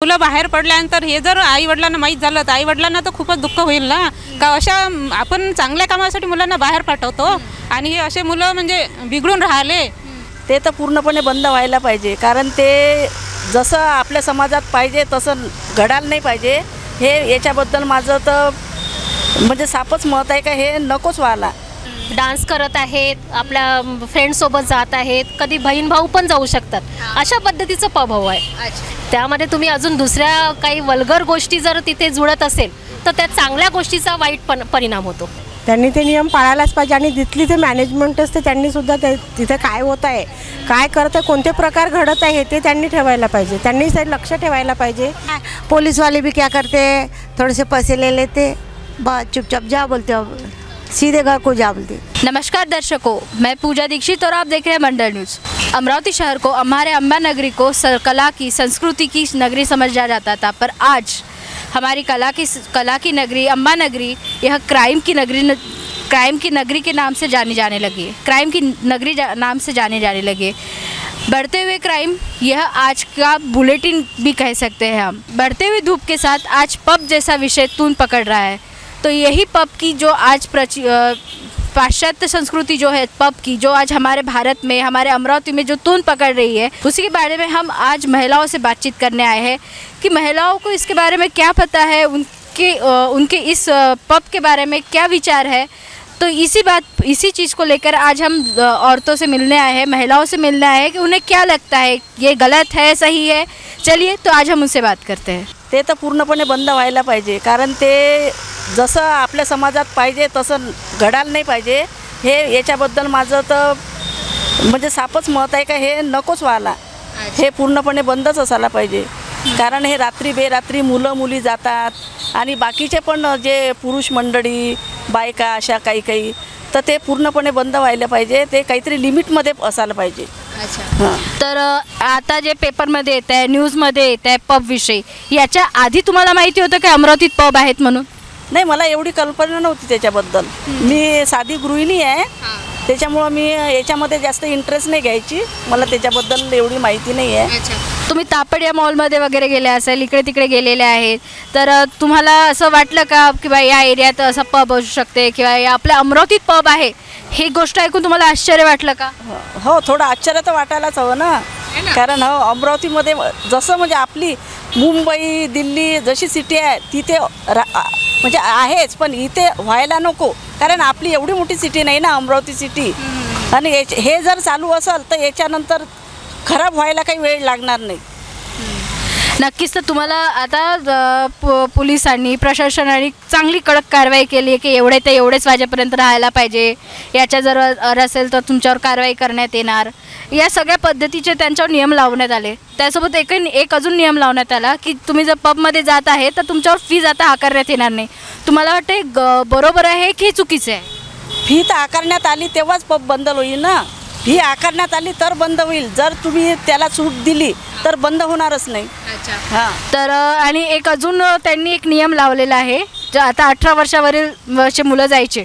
मुलं बाहेर पडल्यानंतर हे जर आई वडिलांना माहीत झालं तर आई वडिलांना तर खूपच दुःख होईल ना, का अशा आपण चांगल्या कामासाठी मुलांना बाहेर पाठवतो आणि हे असे मुलं म्हणजे बिघडून राहिले. ते तर पूर्णपणे बंद व्हायला पाहिजे, कारण ते जसं आपल्या समाजात पाहिजे तसं घडायला नाही पाहिजे. हे याच्याबद्दल माझं तर म्हणजे सापच मत आहे का हे नकोच व्हायला. डान्स करत आहेत, आपल्या फ्रेंड्ससोबत जात आहेत, कधी बहीण भाऊ पण जाऊ शकतात, अशा पद्धतीचं पब हवं आहे. त्यामध्ये तुम्ही अजून दुसऱ्या काही वल्गर गोष्टी जर तिथे जुळत असेल तर त्या चांगल्या गोष्टीचा वाईट परिणाम होतो. त्यांनी ते नियम पाळायलाच पाहिजे आणि तिथली ते मॅनेजमेंट असते त्यांनी सुद्धा तिथे काय होत आहे, काय करत आहे, कोणते प्रकार घडत आहे ते त्यांनी ठेवायला पाहिजे. त्यांनी ते लक्ष ठेवायला पाहिजे. पुलिस वाले भी क्या करते हैं, थोड़े से पैसे ले लेते, बस चुपचाप जा बोलते, अब सीधे घर को जा बोलते. नमस्कार दर्शकों, मैं पूजा दीक्षित और आप देख रहे हैं मंडल न्यूज़. अमरावती शहर को हमारे अम्बा नगरी को कला की संस्कृति की नगरी समझा जाता था, पर आज हमारी कला की नगरी अम्बा नगरी यह क्राइम की नगरी के नाम से जानी जाने लगी है. क्राइम की नगरी नाम से जाने जाने लगी है. बढ़ते हुए क्राइम यह आज का बुलेटिन भी कह सकते हैं हम. बढ़ते हुए धूप के साथ आज पब जैसा विषय तून पकड़ रहा है. तो यही पब की जो आज पाश्चात्य संस्कृति जो है पब की, जो आज हमारे भारत में, हमारे अमरावती में जो तून पकड़ रही है, उसी के बारे में हम आज महिलाओं से बातचीत करने आए हैं कि महिलाओं को इसके बारे में क्या पता है, उनके इस पब के बारे में क्या विचार है. तो इसी चीज़ को लेकर आज हम औरतों से मिलने आए हैं, महिलाओं से मिलने आए हैं कि उन्हें क्या लगता है, ये गलत है, सही है. चलिए तो आज हम उनसे बात करते हैं. ते तर पूर्णपणे बंद व्हायला पाहिजे, कारण ते जसं आपल्या समाजात पाहिजे तसं घडायला नाही पाहिजे. हे याच्याबद्दल माझं तर म्हणजे सापच मत आहे का हे नकोच व्हायला. हे पूर्णपणे बंदच असायला पाहिजे, कारण हे रात्री बेरात्री मुलं मुली जातात आणि बाकीचे पण जे पुरुष मंडळी बायका अशा काही तर ते पूर्णपणे बंद व्हायला पाहिजे. ते काहीतरी लिमिटमध्ये असायला पाहिजे. अच्छा, तर आता जे पेपरमध्ये येत आहे, न्यूजमध्ये येत आहे पब विषयी, याच्या आधी तुम्हाला माहिती होतं की अमरावतीत पब आहेत म्हणून? नाही, मला एवढी कल्पना नव्हती त्याच्याबद्दल. मी साधी गृहिणी आहे, त्याच्यामुळं मी याच्यामध्ये जास्त इंटरेस्ट नाही घ्यायची. मला त्याच्याबद्दल एवढी माहिती नाही आहे. तुम्ही तापड या मॉलमध्ये वगैरे गेले असेल, इकडे तिकडे गेलेले आहेत, तर तुम्हाला असं वाटलं का की बा या एरियात असं पब असू शकते किंवा या आपल्या अमरावतीत पब आहे, ही गोष्ट ऐकून तुम्हाला आश्चर्य वाटलं का? हो, थोडं आश्चर्य तर वाटायलाच हवं ना, कारण हो अमरावतीमध्ये जसं म्हणजे आपली मुंबई दिल्ली जशी सिटी आहे तिथे म्हणजे आहेच, पण इथे व्हायला नको, कारण आपली एवढी मोठी सिटी नाही ना अमरावती सिटी. आणि हे जर चालू असेल तर याच्यानंतर खराब व्हायला काही वेळ लागणार नाही. नक्कीच. तर तुम्हाला आता पोलिसांनी, प्रशासनाने चांगली कडक कारवाई केली आहे की एवढे ते एवढेच वाजेपर्यंत राहायला पाहिजे, याच्या जर असेल तर तुमच्यावर कारवाई करण्यात येणार, या सगळ्या पद्धतीचे त्यांच्यावर नियम लावण्यात आले. त्यासोबत एक अजून नियम लावण्यात आला की तुम्ही जर पबमध्ये जात आहे तर तुमच्यावर फीज आता आकारण्यात येणार नाही. तुम्हाला वाटते बरोबर आहे की चुकीचं आहे? फी तर आकारण्यात आली तेव्हाच पब बंद होईल ना. फी आकारण्यात आली तर बंद होईल. जर तुम्ही त्याला सूट दिली तर बंद होणारच नाही. हां. तर आणि एक अजून त्यांनी एक नियम लावलेला आहे, जो आता 18 वर्षावरील मुलं जायचे,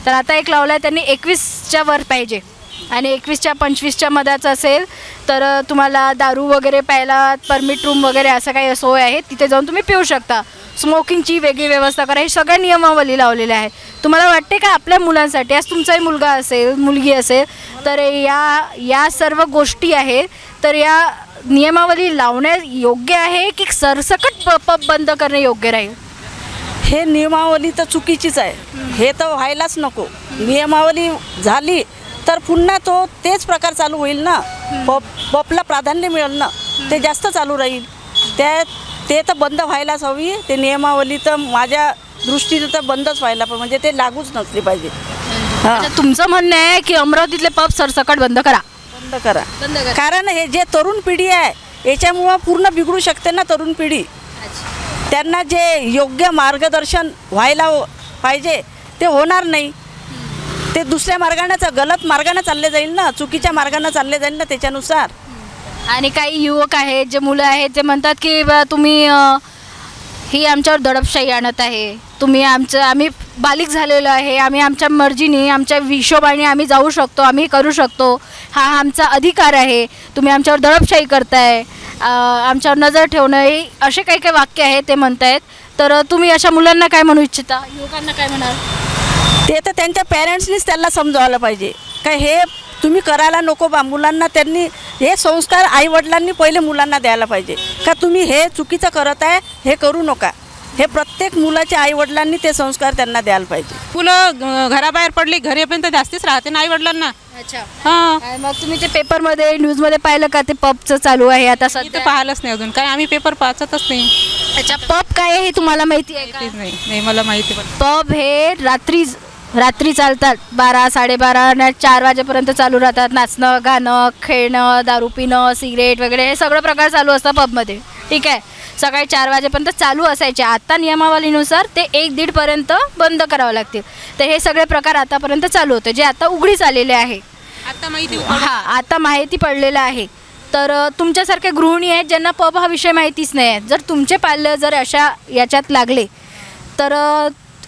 तर आता एक लावला आहे त्यांनी 21च्या वर पाहिजे आणि 21च्या 25च्या मधाचं असेल तर तुम्हाला दारू वगैरे प्यायला परमिट रूम वगैरे असं काही सोय आहे, तिथे जाऊन तुम्ही पिऊ शकता. स्मोकिंगची वेगळी व्यवस्था करा, हे सगळ्या नियमावली लावलेल्या आहे. तुम्हाला वाटते का आपल्या मुलांसाठी, आज तुमचाही मुलगा असेल, मुलगी असेल, तर या सर्व गोष्टी आहेत, तर या नियमावली लावणे योग्य आहे की सरसकट पब बंद करणे योग्य राहील? हे नियमावली तर चुकीचीच आहे. हे तर व्हायलाच नको. नियमावली झाली तर पुन्हा तेच प्रकार चालू होईल ना. पबला प्राधान्य मिळेल ना, ते जास्त चालू राहील. ते तर बंद व्हायलाच हवी. ते नियमावली तर माझ्या दृष्टीने तर बंदच व्हायला पाहिजे, म्हणजे ते लागूच नसली पाहिजे. तुमचं म्हणणं आहे की अमरावतीतले पब सरसकट बंद करा? बंद करा, कारण हे जे तरुण पिढी आहे याच्यामुळं पूर्ण बिघडू शकते ना तरुण पिढी. त्यांना जे योग्य मार्गदर्शन व्हायला पाहिजे ते होणार नाही. ते दुसऱ्या मार्गाने, गलत मार्गाने चालले जाईल ना, चुकीच्या मार्गाने चालले जाईल ना त्याच्यानुसार. आणि काही युवक आहेत, जे मुलं आहेत, ते म्हणतात की तुम्ही ही आमच्यावर दडपशाही आणत आहे, आम्ही बालिक झालेलो आहे, आम्ही आमच्या मर्जीने आमच्या हिशोबाने आम्ही जाऊ शकतो, आम्ही करू शकतो, हा आमचा अधिकार आहे, तुम्ही आमच्यावर दडपशाही करताय, आमच्यावर नजर ठेवणं, हे असे काही काही वाक्य आहेत ते म्हणतायत. तर तुम्ही अशा मुलांना काय म्हणू इच्छिता, युवकांना काय म्हणाल? ते तर त्यांच्या पॅरेंट्सनीच त्यांना समजावलं पाहिजे का हे तुम्ही करायला नको बा. मुलांना त्यांनी हे संस्कार आईवडिलांनी पहिले मुलांना द्यायला पाहिजे का तुम्ही हे चुकीचं करत आहे, हे करू नका. हे प्रत्येक मुलाच्या आईवडिलांनी ते संस्कार त्यांना द्यायला पाहिजे. मुलं घराबाहेर पडली घरीपर्यंत जास्तीच राहते ना आईवडिलांना. अच्छा. हां, मग तुम्ही ते पेपरमध्ये न्यूजमध्ये पाहिलं का ते पबचं चालू आहे आता मी तर सध्या? पाहिलंच नाही अजून, काय आम्ही पेपर वाचतच नाही. अच्छा, पब काय आहे हे तुम्हाला माहिती आहे का? तेच नाही मला माहिती पण. पब हे रात्री चालतात, 12, 12:30, 4 वाजेपर्यंत चालू राहतात. नाचणं, गाणं, खेळणं, दारू पिणं, सिगरेट वगैरे हे सगळं प्रकार चालू असतं पबमध्ये. ठीक आहे, सकाळी 4 वाजेपर्यंत चालू असायचे. आता नियमावलीनुसार ते 1-1:30 पर्यंत बंद करावं लागतील. तर हे सगळे प्रकार आतापर्यंत चालू होते, जे आता उघडीस आलेले आहे. आता माहिती आता माहिती पडलेलं आहे. तर तुमच्यासारख्या गृहिणी आहेत ज्यांना पब हा विषय माहितीच नाही आहे, जर तुमचे पाल्य जर अशा याच्यात लागले तर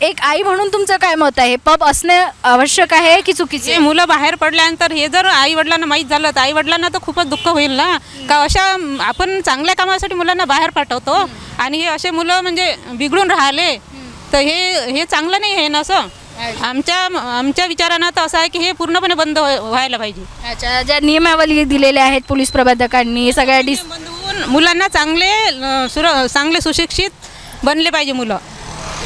एक आई म्हणून तुमचं काय मत आहे? पब असणे आवश्यक आहे की चुकीचे? मुलं बाहेर पडल्यानंतर हे जर आई वडिलांना माहीत झालं तर आई वडिलांना तर खूपच दुःख होईल ना. का अशा आपण चांगल्या कामासाठी मुलांना बाहेर पाठवतो आणि हे असे मुलं म्हणजे बिघडून राहिले तर हे चांगलं नाही आहे ना. असं आमच्या विचारानं तर असं आहे की हे पूर्णपणे बंद व्हायला पाहिजे. अच्छा, ज्या नियमावली दिलेल्या आहेत पोलीस प्रबंधकांनी सगळ्या बंद होऊन मुलांना चांगले सुशिक्षित बनले पाहिजे मुलं.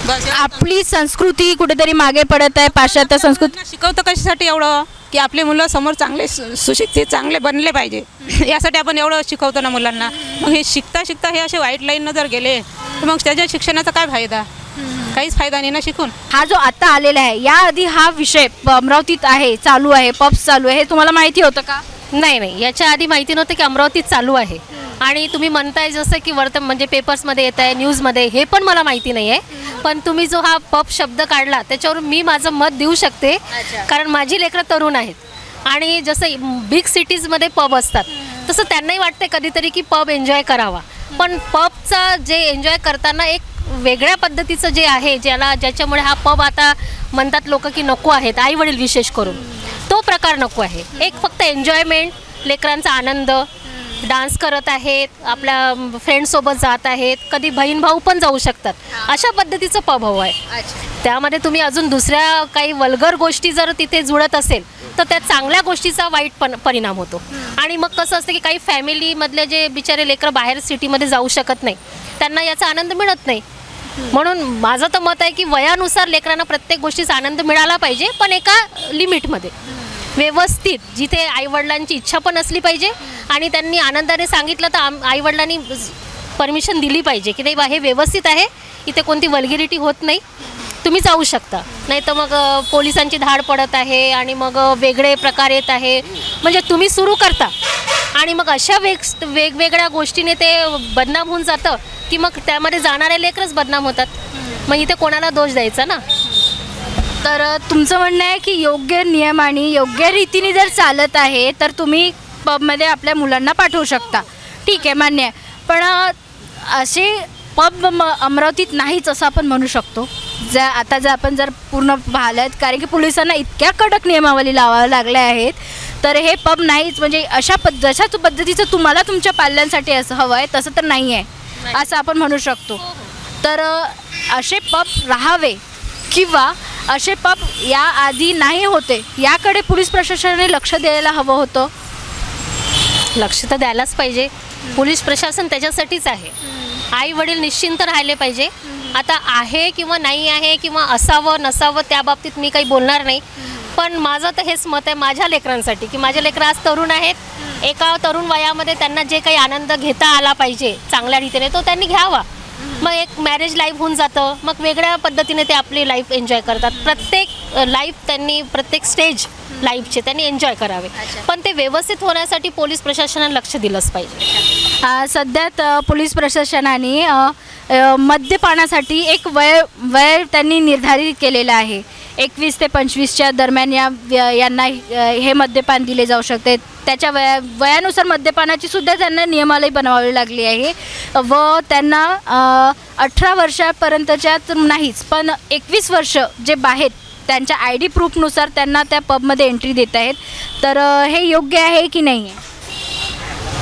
बस आपली संस्कृती कुठेतरी मागे पडत आहे. पाश्चात्य संस्कृती शिकवतं कशासाठी एवढं की आपले मुलं समोर चांगले सुशिक्षित चांगले बनले पाहिजे, यासाठी आपण एवढं शिकवतो ना मुलांना. मग हे शिकता हे असे वाईट लाईननं जर गेले तर मग त्याच्या शिक्षणाचा काय फायदा? काहीच फायदा नाही ना शिकून. हा जो आता आलेला आहे, याआधी हा विषय अमरावतीत आहे, चालू आहे, पब्स चालू आहे, हे तुम्हाला माहिती होतं का? नाही, याच्या आधी माहिती नव्हतं की अमरावतीत चालू आहे. आणि तुम्ही म्हणताय जसं की म्हणजे पेपर्समध्ये येत आहे, न्यूजमध्ये, हे पण मला माहिती नाही आहे. पण तुम्ही जो हा पब शब्द काढला त्याच्यावर मी माझं मत देऊ शकते, कारण माझी लेकरं तरुण आहेत आणि जसं बिग सिटीजमध्ये पब असतात तसं त्यांनाही वाटते कधीतरी की पब एन्जॉय करावा. पण पबचा जे एन्जॉय करताना एक वेगळ्या पद्धतीचं जे आहे ज्याच्यामुळे हा पब आता म्हणतात लोक की नको आहेत, आई वडील विशेष करून, तो प्रकार नको आहे. एक फक्त एन्जॉयमेंट, लेकरांचा आनंद, डान्स करत आहेत, आपल्या फ्रेंड्ससोबत जात आहेत, कधी बहीण भाऊ पण जाऊ शकतात, अशा पद्धतीचं पब हवं आहे. त्यामध्ये तुम्ही अजून दुसऱ्या काही वल्गर गोष्टी जर तिथे जुळत असेल तर त्या चांगल्या गोष्टीचा वाईट परिणाम होतो. आणि मग कसं असतं की काही फॅमिलीमधले जे बिचारे लेकरं बाहेर सिटीमध्ये जाऊ शकत नाही, त्यांना याचा आनंद मिळत नाही. म्हणून माझं तर मत आहे की वयानुसार लेकरांना प्रत्येक गोष्टीचा आनंद मिळाला पाहिजे, पण एका लिमिटमध्ये, व्यवस्थित, जिथे आईवडिलांची इच्छा पण असली पाहिजे आणि त्यांनी आनंदाने सांगितलं तर आईवडिलांनी परमिशन दिली पाहिजे की नाही बा हे व्यवस्थित आहे, इथे कोणती वल्गॅरिटी होत नाही, तुम्ही जाऊ शकता. नाही तर मग पोलिसांची धाड पडत आहे आणि मग वेगळे प्रकार येत आहे. म्हणजे तुम्ही सुरू करता आणि मग अशा वेगवेगळ्या गोष्टीने ते बदनाम होऊन जातं की मग त्यामध्ये जाणारे लेकरच बदनाम होतात. मग इथे कोणाला दोष द्यायचा ना. तर तुमचं म्हणणं आहे की योग्य नियमाने योग्य रीतीने जर चालत आहे तर तुम्ही पबमध्ये आपल्या मुलांना पाठवू शकता, ठीक आहे, मान्य आहे. पण असे पब अमरावतीत नाहीच असं आपण म्हणू शकतो. आता जर आपण पूर्ण पाहिलं, कारण की पोलिसांना इतक्या कडक नियमावली लावाव्या लागल्या आहेत, तर हे पब नाहीच. म्हणजे जशा पद्धतीचं तुम्हाला तुमच्या पाल्यांसाठी असं हवं आहे तसं तर नाही आहे असं आपण म्हणू शकतो. तर असे पब राहावे किंवा असे पब याआधी नाही होते, याकडे पोलीस प्रशासनाने लक्ष द्यायला हवं होतं. लक्ष तर द्यायलाच पाहिजे. पोलीस प्रशासन त्याच्यासाठीच आहे. आई वडील निश्चिंत राहिले पाहिजे. आता आहे किंवा नाही आहे किंवा असावं नसावं त्या बाबतीत मी काही बोलणार नाही. पण माझं तर हेच मत आहे माझ्या लेकरांसाठी की माझे लेकरं आज तरुण आहेत. एका तरुण वयामध्ये त्यांना जे काही आनंद घेता आला पाहिजे चांगल्या रीतीने तो त्यांनी घ्यावा. मग एक मॅरेज लाईफ होऊन जातं, मग वेगळ्या पद्धतीने ते आपली लाईफ एन्जॉय करतात. प्रत्येक लाईफ त्यांनी, प्रत्येक स्टेज लाईफचे त्यांनी एन्जॉय करावे. पण ते व्यवस्थित होण्यासाठी पोलीस प्रशासनाने लक्ष दिलंच पाहिजे. सध्या पोलीस प्रशासनाने मद्यपानासाठी एक वय त्यांनी निर्धारित केलेलं आहे. 21 ते 25च्या दरम्यान यांना हे मद्यपान दिले जाऊ शकते. त्याच्या वयानुसार मद्यपानाची सुद्धा त्यांना नियमावली बनवावी लागली आहे व त्यांना 18 वर्षापर्यंतच्या तर नाहीच पण 21 वर्ष जे बाहेर त्यांच्या ID प्रूफनुसार त्यांना त्या पबमध्ये एंट्री देत आहेत. तर हे योग्य आहे की नाही आहे?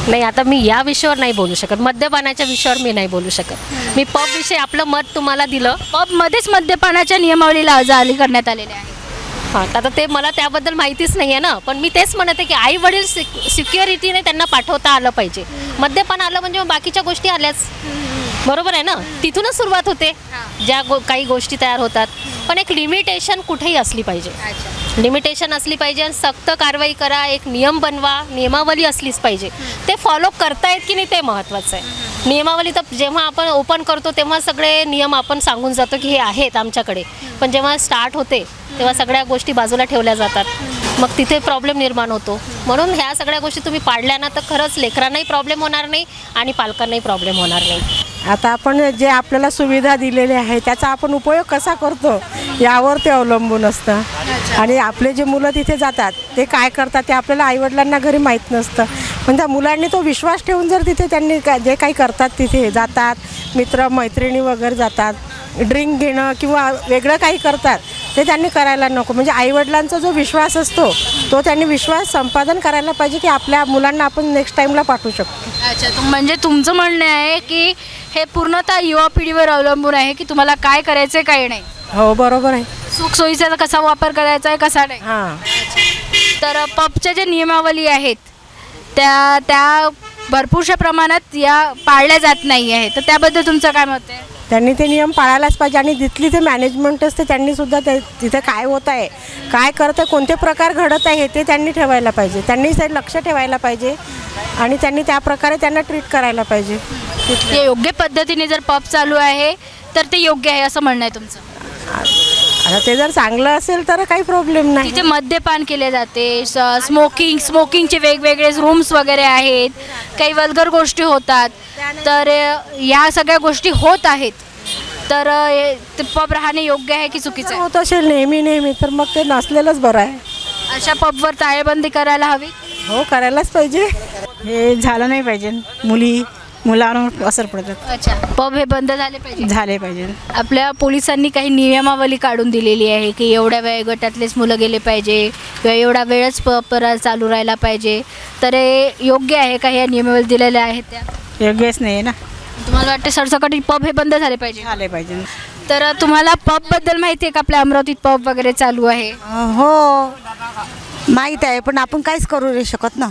नाही, आता मी या विषयावर नाही बोलू शकत. मद्यपानाच्या विषयावर मी नाही बोलू शकत. मी पबविषयी आपलं मत तुम्हाला दिलं. पबमध्येच मद्यपानाच्या नियमावलीला जारी करण्यात आलेले आहे. हां, आता ते मला त्याबद्दल माहितीच नाही आहे ना. पण मी तेच म्हणते की आई वडील सिक्युरिटीने त्यांना पाठवता आलं पाहिजे. मद्यपान आलं म्हणजे मग बाकीच्या गोष्टी आल्याच, बरोबर आहे ना. तिथूनच सुरुवात होते ज्या काही गोष्टी तयार होतात. पण एक लिमिटेशन कुठेही असली पाहिजे. लिमिटेशन असली पाहिजे आणि सक्त कारवाई करा. एक नियम बनवा, नियमावली असलीच पाहिजे. ते फॉलो करतायत की नाही ते महत्त्वाचं आहे. नियमावली तर जेव्हा आपण ओपन करतो तेव्हा सगळे नियम आपण सांगून जातो की हे आहेत आमच्याकडे, पण जेव्हा स्टार्ट होते तेव्हा सगळ्या गोष्टी बाजूला ठेवल्या जातात. मग तिथे प्रॉब्लेम निर्माण होतो. म्हणून ह्या सगळ्या गोष्टी तुम्ही पाडल्या ना तर खरंच लेकरांनाही प्रॉब्लेम होणार नाही आणि पालकांनाही प्रॉब्लेम होणार नाही. आता आपण जे आपल्याला सुविधा दिलेल्या आहे त्याचा आपण उपयोग कसा करतो यावर ते अवलंबून असतं. आणि आपले जे मुलं तिथे जातात ते काय करतात ते आपल्याला आईवडिलांना घरी माहीत नसतं. पण त्या मुलांनी तो विश्वास ठेवून जर तिथे त्यांनी जे काही करतात तिथे जातात, मित्र मैत्रिणी वगैरे जातात, ड्रिंक घेणं किंवा वेगळं काही करतात ते त्यांनी करायला नको. म्हणजे आईवडिलांचा जो विश्वास असतो तो त्यांनी विश्वास संपादन करायला पाहिजे की आपल्या मुलांना आपण नेक्स्ट टाईमला पाठवू शकतो. अच्छा, म्हणजे तुमचं म्हणणं आहे की हे पूर्णतः युवा पिढीवर अवलंबून आहे की तुम्हाला काय करायचं आहे काय नाही. हो, बरोबर आहे. सुखसोयीचा कसा वापर करायचा आहे कसा नाही. हां, तर पबच्या ज्या नियमावली आहेत त्या भरपूरशा प्रमाणात या पाळल्या जात नाही आहे. तर त्याबद्दल तुमचं काय मत आहे? त्यांनी ते नियम पाळायलाच पाहिजे. आणि तिथली जे मॅनेजमेंट असते त्यांनी सुद्धा तिथे काय होत आहे, काय करत आहे, कोणते प्रकार घडत आहे ते त्यांनी ठेवायला पाहिजे. त्यांनी ते लक्ष ठेवायला पाहिजे आणि त्यांनी त्या प्रकारे त्यांना ट्रीट करायला पाहिजे. ते योग्य पद्धतीने जर पब चालू आहे तर ते योग्य आहे असं म्हणणं आहे तुमचं? आता ते जर चांगलं असेल तर काही प्रॉब्लेम नाही. तिथे मद्यपान केले जाते, स्मोकिंगचे वेगवेगळे रूम्स वगैरे आहेत, काही वल्गर गोष्टी होतात. तर या सगळ्या गोष्टी होत आहेत. तर पब राहणे योग्य आहे की चुकीचं आहे? होत असेल नेहमी तर मग ते नसलेलंच बरं आहे. अशा पबवर टाळेबंदी करायला हवी. हो, करायलाच पाहिजे. हे झालं नाही पाहिजे. मुलांवर असर पडतात. अच्छा, पब हे बंद झाले पाहिजे. आपल्या पोलिसांनी काही नियमावली काढून दिलेली आहे की एवढ्या वयोगटातलेच मुलं गेले पाहिजे किंवा एवढा वेळच पब चालू राहायला पाहिजे. तर हे योग्य आहे का? ह्या नियमावली दिलेल्या आहेत त्या योग्यच नाही ना. तुम्हाला वाटते सरसकट पब हे बंद झाले पाहिजे? तर तुम्हाला पबबद्दल माहिती आहे का? आपल्या अमरावतीत पब वगैरे चालू आहे. हो, माहीत आहे, पण आपण काहीच करू नाही शकत ना.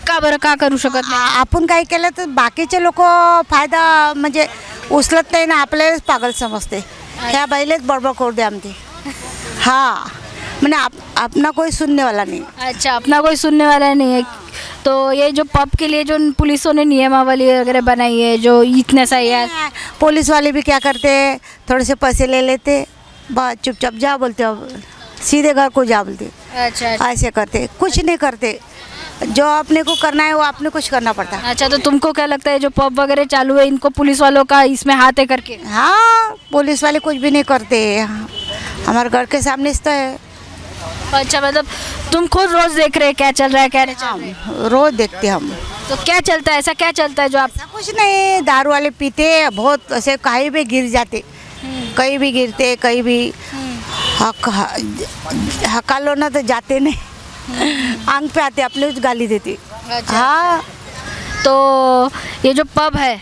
का बरं, का करू शकत नाही? आपण काही केलं तर बाकीचे लोक फायदा म्हणजे उचलत नाही ना, आपल्यालाच पागल समजते. ह्या बाईलेच बडबड करू दे आमची. हाँ, मैंने अपना कोई सुनने वाला नहीं. अच्छा, अपना कोई सुनने वाला नहीं है. तो ये जो पब के लिए जो पुलिसों ने नियमावली वगैरह बनाई है, जो इतने सही है, पुलिस वाले भी क्या करते, थोड़े से पैसे ले लेते, बस चुपचाप जा बोलते, सीधे घर को जा बोलते. अच्छा. ऐसे करते, कुछ नहीं करते. जो अपने को करना है वो अपने कुछ करना पड़ता है. अच्छा, तो तुमको क्या लगता है जो पब वगैरह चालू है इनको पुलिस वालों का इसमें हाथ है करके? हाँ, पुलिस वाले कुछ भी नहीं करते. हमारे घर के सामने तो है. अच्छा, मतलब तुम खुद रोज देख रहे हैं क्या चल रहा है क्या नहीं चल रहा है? रोज देखते हम. तो क्या चलता है, ऐसा क्या चलता है जो आप? कुछ नहीं, दारू वाले पीते बहुत, ऐसे कहीं भी गिर जाते, कहीं भी गिरते, कहीं भी हका लो ना तो जाते नहीं, आंग पे आते, अपने कुछ गाली देते. हाँ, तो ये जो पब है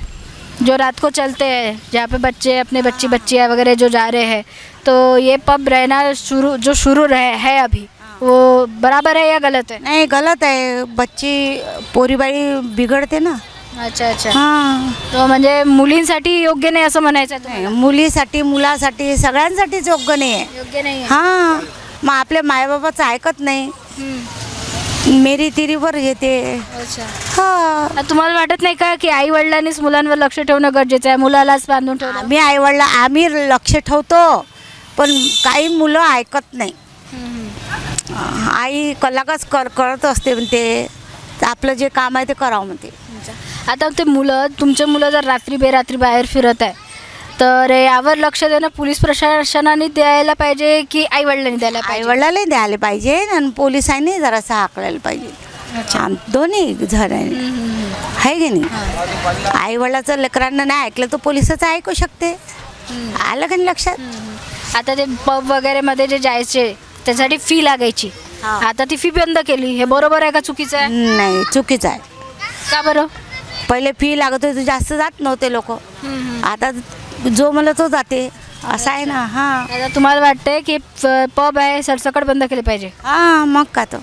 जो रात को चलते हैं, जहाँ पे बच्चे अपने बच्चियाँ वगैरह जो जा रहे हैं, तो ये पब रहना शुरू है अभी, वो बराबर है या गलत है? नहीं, गलत है. बच्ची पोरीबाई बिघडते ना. अच्छा. हां, तो म्हणजे मुलींसाठी योग्य नाही असं म्हणायचं आहे तुम्हाला? मुलीसाठी, मुलासाठी, सगळ्यांसाठीच योग्य नाही आहे. योग्य नाही आहे. हां, मग आपल्या मायबाबाचं ऐकत नाही, मेरी तिरीवर येते. अच्छा. हां, तुम्हाला वाटत नाही का की आई वडिलांनीच मुलांवर लक्ष ठेवणं गरजेचं आहे, मुलालाच बांधून ठेवणं? आम्ही लक्ष ठेवतो, पण काही मुलं ऐकत नाही. आई कलाकच करत असते म्हणते, आपलं जे काम आहे ते करावं म्हणते. आता ते तुमचे मुलं जर रात्री बेरात्री बाहेर फिरत आहे तर यावर लक्ष देणं पोलीस प्रशासनाने द्यायला पाहिजे की आईवडिलांनी द्यायला पाहिजे? आईवडिलालाही द्यायला पाहिजे आणि पोलिसांनी जरासं हाकलायला पाहिजे. दोन्ही जण आहे की नाही. आईवडिलाचं लेकरांना नाही ऐकलं तर पोलिसाचं ऐकू शकते. आलं का नाही लक्षात. आता ते पब वगैरे मध्ये जे जायचे त्यासाठी फी लागायची, आता ती फी बंद केली, हे बरोबर आहे का चुकीचं आहे? नाही, चुकीचं आहे. का बरं? पहिले फी लागत होती, जास्त जात नव्हते लोक. आता जो मला तो जाते, असं आहे ना. हां आता तुम्हाला वाटतंय की पब आहे सरसकट बंद केले पाहिजे? हां, मग का तर